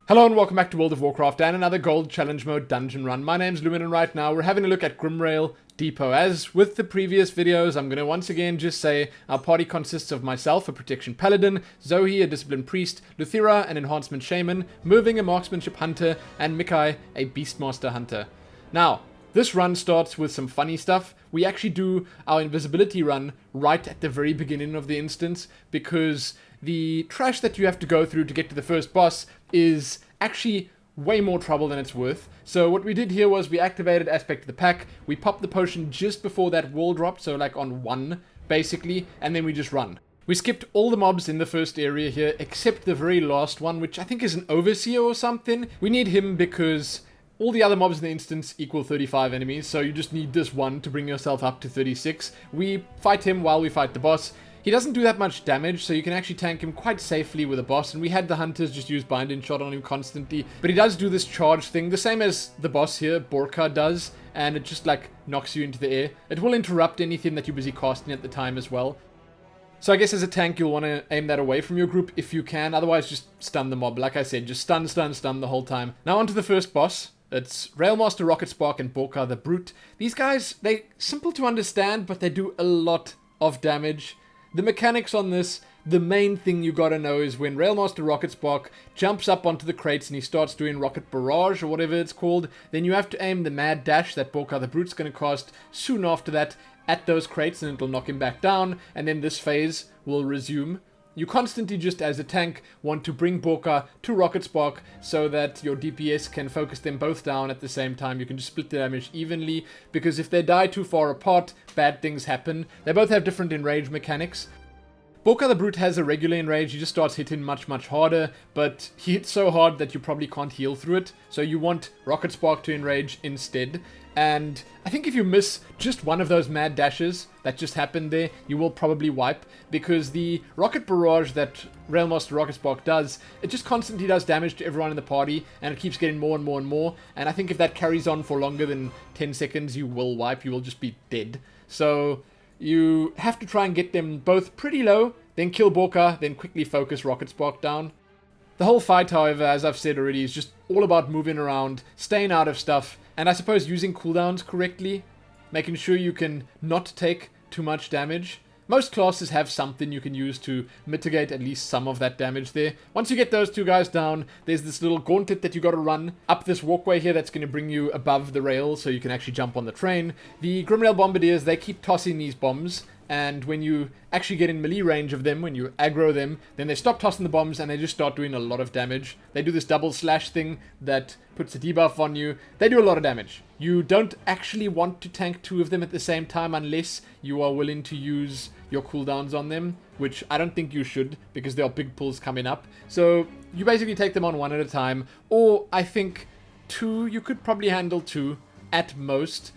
Hello and welcome back to World of Warcraft and another Gold Challenge Mode dungeon run. My name's Lumin and right now we're having a look at Grimrail Depot. As with the previous videos, I'm going to once again just say our party consists of myself, a Protection Paladin, Zoe, a Discipline Priest, Luthira, an Enhancement Shaman, Moving, a Marksmanship Hunter, and Mikai, a Beastmaster Hunter. Now, this run starts with some funny stuff. We actually do our invisibility run right at the very beginning of the instance because the trash that you have to go through to get to the first boss is actually way more trouble than it's worth. So what we did here was we activated Aspect of the Pack, we popped the potion just before that wall drop, so like on 1 basically, and then we just run. We skipped all the mobs in the first area here except the very last one, which I think is an Overseer or something. We need him because all the other mobs in the instance equal 35 enemies, so you just need this one to bring yourself up to 36. We fight him while we fight the boss. He doesn't do that much damage, so you can actually tank him quite safely with a boss, and we had the hunters just use binding shot on him constantly. But he does do this charge thing, the same as the boss here, Borka, does, and it just like knocks you into the air. It will interrupt anything that you're busy casting at the time as well. So I guess as a tank you'll want to aim that away from your group if you can, otherwise just stun the mob. Like I said, just stun the whole time. Now onto the first boss. It's Railmaster Rocketspark and Borka the Brute. These guys, they're simple to understand, but they do a lot of damage. The mechanics on this, the main thing you gotta know is when Railmaster Rocketspark jumps up onto the crates and he starts doing Rocket Barrage or whatever it's called, then you have to aim the Mad Dash that Borka the Brute's gonna cast soon after that at those crates and it'll knock him back down, and then this phase will resume. You constantly just as a tank want to bring Borka to Rocketspark so that your DPS can focus them both down at the same time. You can just split the damage evenly, because if they die too far apart, bad things happen. They both have different enrage mechanics. Borka the Brute has a regular enrage, he just starts hitting much harder, but he hits so hard that you probably can't heal through it, so you want Rocketspark to enrage instead. And I think if you miss just one of those mad dashes that just happened there, you will probably wipe, because the Rocket Barrage that Railmaster Rocketspark does, it just constantly does damage to everyone in the party, and it keeps getting more and more, and I think if that carries on for longer than 10 seconds, you will wipe, you will just be dead. So you have to try and get them both pretty low, then kill Borka, then quickly focus Rocketspark down. The whole fight, however, as I've said already, is just all about moving around, staying out of stuff, and I suppose using cooldowns correctly, making sure you can not take too much damage. Most classes have something you can use to mitigate at least some of that damage there. Once you get those two guys down, there's this little gauntlet that you gotta run up this walkway here that's gonna bring you above the rail so you can actually jump on the train. The Grimrail Bombardiers, they keep tossing these bombs, and when you actually get in melee range of them, when you aggro them, then they stop tossing the bombs and they just start doing a lot of damage. They do this double slash thing that puts a debuff on you. They do a lot of damage. You don't actually want to tank two of them at the same time unless you are willing to use your cooldowns on them, which I don't think you should because there are big pulls coming up. So you basically take them on one at a time, or I think two, you could probably handle two at most.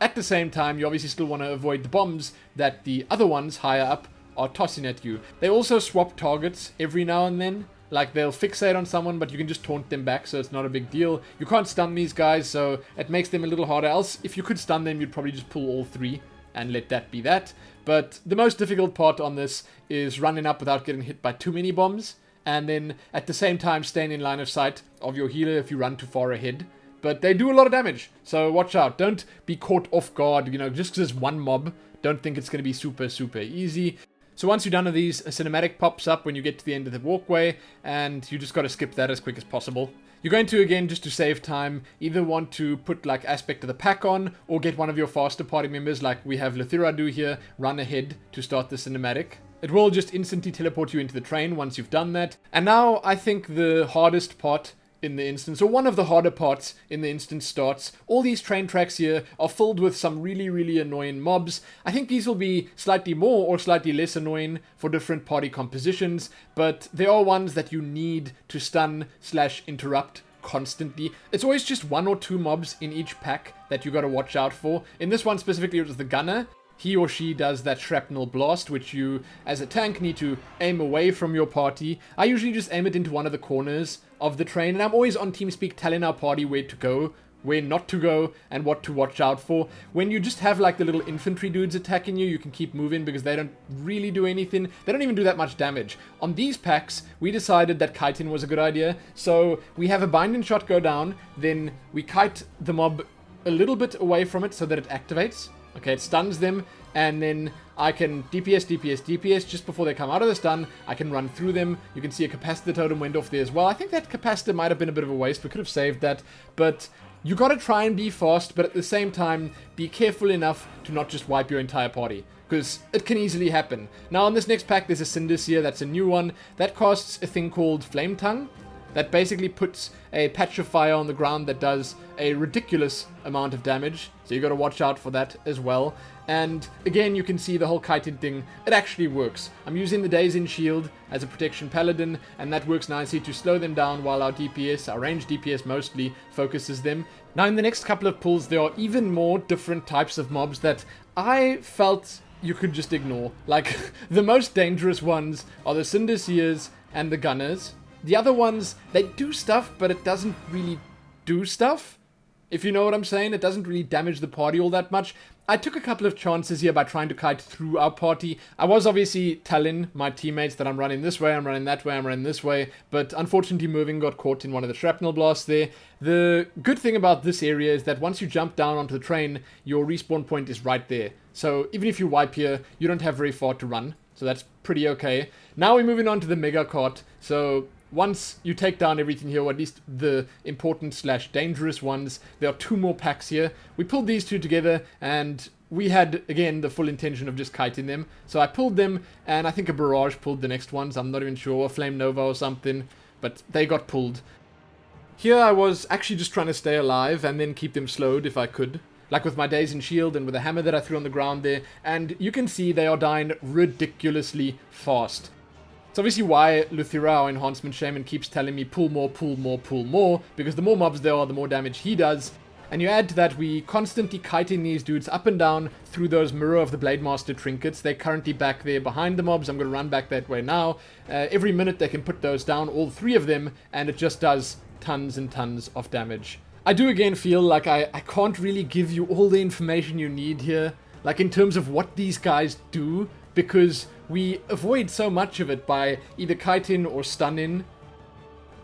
At the same time, you obviously still want to avoid the bombs that the other ones higher up are tossing at you. They also swap targets every now and then. Like, they'll fixate on someone, but you can just taunt them back, so it's not a big deal. You can't stun these guys, so it makes them a little harder. Else, if you could stun them, you'd probably just pull all three and let that be that. But the most difficult part on this is running up without getting hit by too many bombs, and then at the same time staying in line of sight of your healer if you run too far ahead. But they do a lot of damage, so watch out. Don't be caught off guard, you know, just because there's one mob. Don't think it's going to be super easy. So once you're done with these, a cinematic pops up when you get to the end of the walkway, and you just got to skip that as quick as possible. You're going to, again, just to save time, either want to put like Aspect of the Pack on, or get one of your faster party members like we have Luthira do here, run ahead to start the cinematic. It will just instantly teleport you into the train once you've done that. And now I think the hardest part in the instance, or one of the harder parts in the instance starts. All these train tracks here are filled with some really annoying mobs. I think these will be slightly more or slightly less annoying for different party compositions, but there are ones that you need to stun/interrupt constantly. It's always just one or two mobs in each pack that you gotta watch out for. In this one specifically, it was the gunner. He or she does that shrapnel blast, which you, as a tank, need to aim away from your party. I usually just aim it into one of the corners of the train, and I'm always on TeamSpeak telling our party where to go where not to go and what to watch out for. When you just have like the little infantry dudes attacking you, you can keep moving because they don't really do anything. They don't even do that much damage. On these packs, we decided that kiting was a good idea. So we have a binding shot go down, then we kite the mob a little bit away from it so that it activates. Okay, it stuns them, and then I can DPS just before they come out of the stun. I can run through them. You can see a capacitor totem went off there as well. I think that capacitor might have been a bit of a waste. We could have saved that, but you gotta try and be fast, but at the same time, be careful enough to not just wipe your entire party, because it can easily happen. Now, on this next pack, there's a Cinder Seer. That's a new one. That costs a thing called Flame Tongue. That basically puts a patch of fire on the ground that does a ridiculous amount of damage. So you got to watch out for that as well. And again, you can see the whole kiting thing. It actually works. I'm using the Days in Shield as a protection paladin, and that works nicely to slow them down while our DPS, our ranged DPS mostly, focuses them. Now, in the next couple of pulls, there are even more different types of mobs that I felt you could just ignore. Like, the most dangerous ones are the Cinder Seers and the Gunners. The other ones, they do stuff, but it doesn't really do stuff. If you know what I'm saying, it doesn't really damage the party all that much. I took a couple of chances here by trying to kite through our party. I was obviously telling my teammates that I'm running this way, I'm running that way, I'm running this way, but unfortunately moving got caught in one of the shrapnel blasts there. The good thing about this area is that once you jump down onto the train, your respawn point is right there. So even if you wipe here, you don't have very far to run. So that's pretty okay. Now we're moving on to the mega cart. So once you take down everything here, or at least the important / dangerous ones, there are 2 more packs here. We pulled these 2 together, and we had, again, the full intention of just kiting them. So I pulled them, and I think a Barrage pulled the next ones. I'm not even sure, a Flame Nova or something, but they got pulled. Here I was actually just trying to stay alive and then keep them slowed if I could. Like with my Days in Shield and with a hammer that I threw on the ground there. And you can see they are dying ridiculously fast. It's obviously why Luthira, our enhancement shaman, keeps telling me pull more, pull more, pull more, because the more mobs there are, the more damage he does. And you add to that, we constantly kiting these dudes up and down through those Mirror of the Blademaster trinkets. They're currently back there behind the mobs. I'm going to run back that way now. Every minute they can put those down, all 3 of them, and it just does tons and tons of damage. I do again feel like I can't really give you all the information you need here, like in terms of what these guys do, because we avoid so much of it by either kiting or stunning.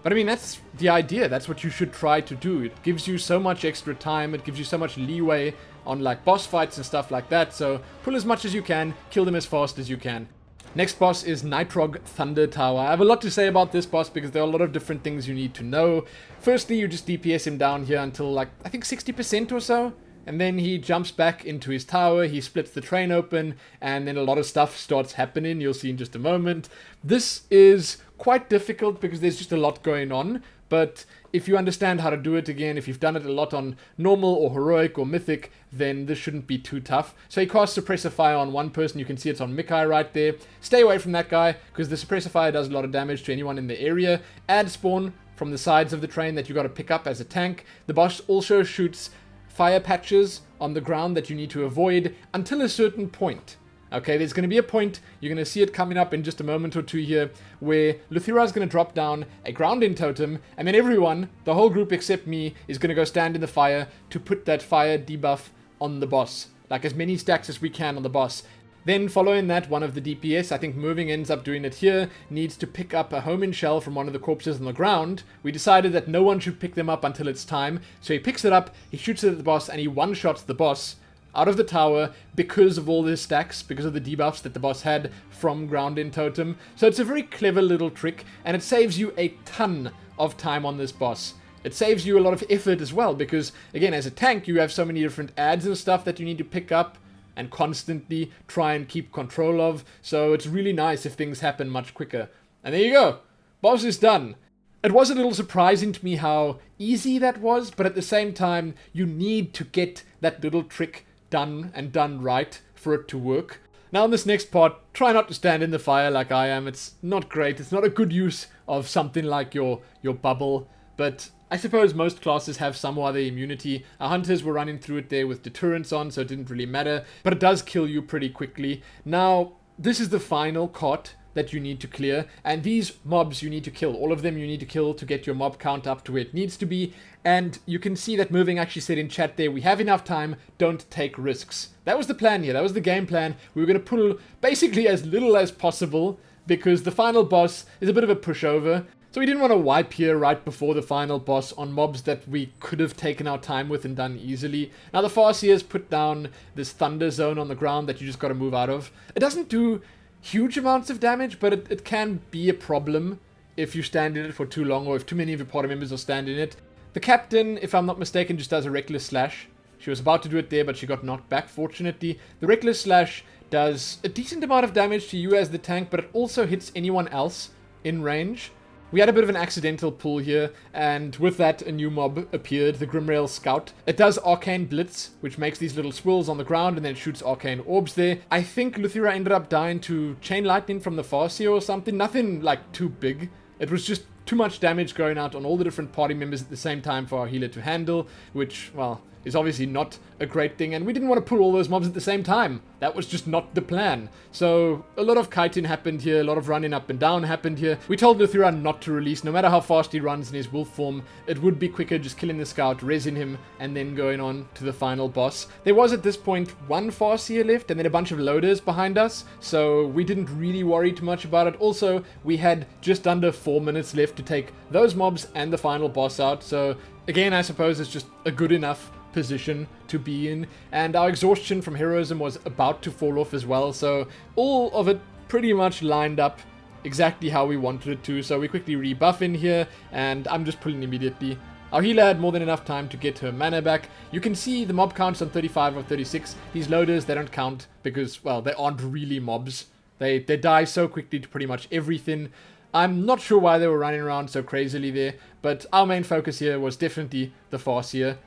But I mean, that's the idea. That's what you should try to do. It gives you so much extra time. It gives you so much leeway on like boss fights and stuff like that. So pull as much as you can, kill them as fast as you can. Next boss is Nitrogg Thundertower. I have a lot to say about this boss because there are a lot of different things you need to know. Firstly, you just DPS him down here until like, I think 60% or so. And then he jumps back into his tower, he splits the train open, and then a lot of stuff starts happening. You'll see in just a moment. This is quite difficult because there's just a lot going on. But if you understand how to do it again, if you've done it a lot on normal or heroic or mythic, then this shouldn't be too tough. So he casts Suppressor Fire on one person. You can see it's on Mikai right there. Stay away from that guy because the Suppressor Fire does a lot of damage to anyone in the area. Add spawn from the sides of the train that you got to pick up as a tank. The boss also shoots fire patches on the ground that you need to avoid until a certain point. Okay, there's going to be a point, you're going to see it coming up in just a moment or 2 here, where Luthira is going to drop down a grounding totem, and then everyone, the whole group except me, is going to go stand in the fire to put that fire debuff on the boss. Like as many stacks as we can on the boss. Then following that, one of the DPS, I think Moving ends up doing it here, needs to pick up a homing shell from one of the corpses on the ground. We decided that no one should pick them up until it's time, so he picks it up, he shoots it at the boss, and he one-shots the boss out of the tower because of all the stacks, because of the debuffs that the boss had from Grounding Totem. So it's a very clever little trick, and it saves you a ton of time on this boss. It saves you a lot of effort as well, because, again, as a tank, you have so many different adds and stuff that you need to pick up and constantly try and keep control of, so it's really nice if things happen much quicker. And there you go! Boss is done! It was a little surprising to me how easy that was, but at the same time, you need to get that little trick done and done right for it to work. Now in this next part, try not to stand in the fire like I am. It's not great, it's not a good use of something like your bubble, but I suppose most classes have some other immunity. Our hunters were running through it there with deterrence on, so it didn't really matter, but it does kill you pretty quickly. Now, this is the final cart. that you need to clear, and these mobs you need to kill. All of them you need to kill to get your mob count up to where it needs to be, and you can see that Moving actually said in chat there, we have enough time, don't take risks. That was the plan here, that was the game plan. We were going to pull basically as little as possible, because the final boss is a bit of a pushover. So we didn't want to wipe here right before the final boss on mobs that we could have taken our time with and done easily. Now the Farseers put down this thunder zone on the ground that you just got to move out of. It doesn't do huge amounts of damage, but it can be a problem if you stand in it for too long or if too many of your party members are standing in it. The captain, if I'm not mistaken, just does a reckless slash. She was about to do it there, but she got knocked back, fortunately. The reckless slash does a decent amount of damage to you as the tank, but it also hits anyone else in range. We had a bit of an accidental pull here, and with that a new mob appeared, the Grimrail Scout. It does Arcane Blitz, which makes these little swirls on the ground and then shoots arcane orbs there. I think Luthira ended up dying to Chain Lightning from the Farseer or something. Nothing like too big. It was just too much damage going out on all the different party members at the same time for our healer to handle, which, well, is obviously not a great thing, and we didn't want to pull all those mobs at the same time. That was just not the plan. So a lot of kiting happened here, a lot of running up and down happened here. We told Luthira not to release, no matter how fast he runs in his wolf form, it would be quicker just killing the scout, rezzing him, and then going on to the final boss. There was at this point one Farseer left, and then a bunch of loaders behind us, so we didn't really worry too much about it. Also, we had just under 4 minutes left to take those mobs and the final boss out, so again, I suppose it's just a good enough position to be in, and our exhaustion from heroism was about to fall off as well, so all of it pretty much lined up exactly how we wanted it to. So we quickly rebuff in here, and I'm just pulling immediately. Our healer had more than enough time to get her mana back. You can see the mob counts on 35 or 36. These loaders, they don't count because, well, they aren't really mobs. They die so quickly to pretty much everything. I'm not sure why they were running around so crazily there, but our main focus here was definitely the Farseer.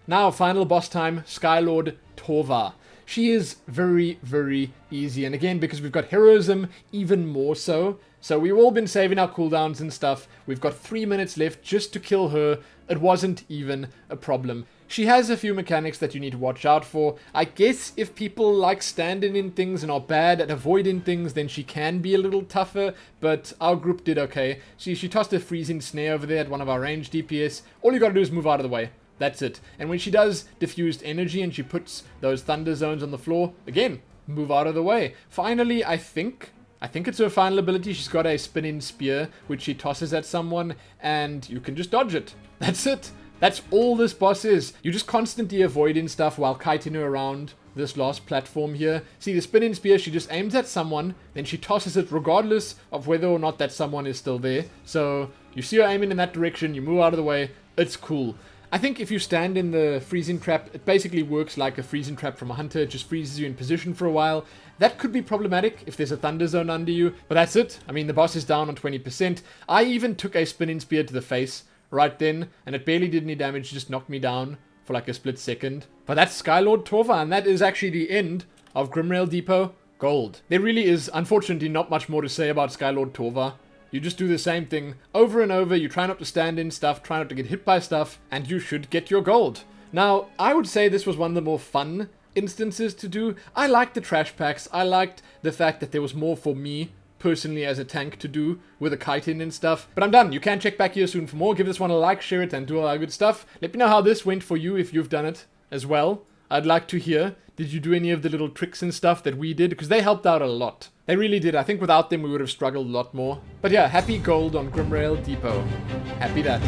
Now, final boss time, Skylord Tovra. She is very, very easy, and again, because we've got heroism, even more so. So we've all been saving our cooldowns and stuff. We've got 3 minutes left just to kill her. It wasn't even a problem. She has a few mechanics that you need to watch out for. I guess if people like standing in things and are bad at avoiding things, then she can be a little tougher, but our group did okay. She tossed a freezing snare over there at one of our ranged DPS. All you gotta do is move out of the way. That's it. And when she does diffused energy and she puts those thunder zones on the floor, again, move out of the way. Finally, I think it's her final ability. She's got a spinning spear, which she tosses at someone, and you can just dodge it. That's it. That's all this boss is. You're just constantly avoiding stuff while kiting her around this last platform here. See, the spinning spear, she just aims at someone, then she tosses it regardless of whether or not that someone is still there. So you see her aiming in that direction, you move out of the way, it's cool. I think if you stand in the freezing trap, it basically works like a freezing trap from a hunter. It just freezes you in position for a while. That could be problematic if there's a thunder zone under you, but that's it. I mean, the boss is down on 20%. I even took a spinning spear to the face right then, and it barely did any damage, just knocked me down for like a split second. But that's Skylord Tovra, and that is actually the end of Grimrail Depot Gold. There really is, unfortunately, not much more to say about Skylord Tovra. You just do the same thing over and over. You try not to stand in stuff, try not to get hit by stuff, and you should get your gold. Now, I would say this was one of the more fun instances to do. I liked the trash packs. I liked the fact that there was more for me personally as a tank to do with the kiting and stuff. But I'm done. You can check back here soon for more. Give this one a like, share it, and do all that good stuff. Let me know how this went for you if you've done it as well. I'd like to hear. Did you do any of the little tricks and stuff that we did? Because they helped out a lot. They really did. I think without them we would have struggled a lot more. But yeah, happy gold on Grimrail Depot. Happy that.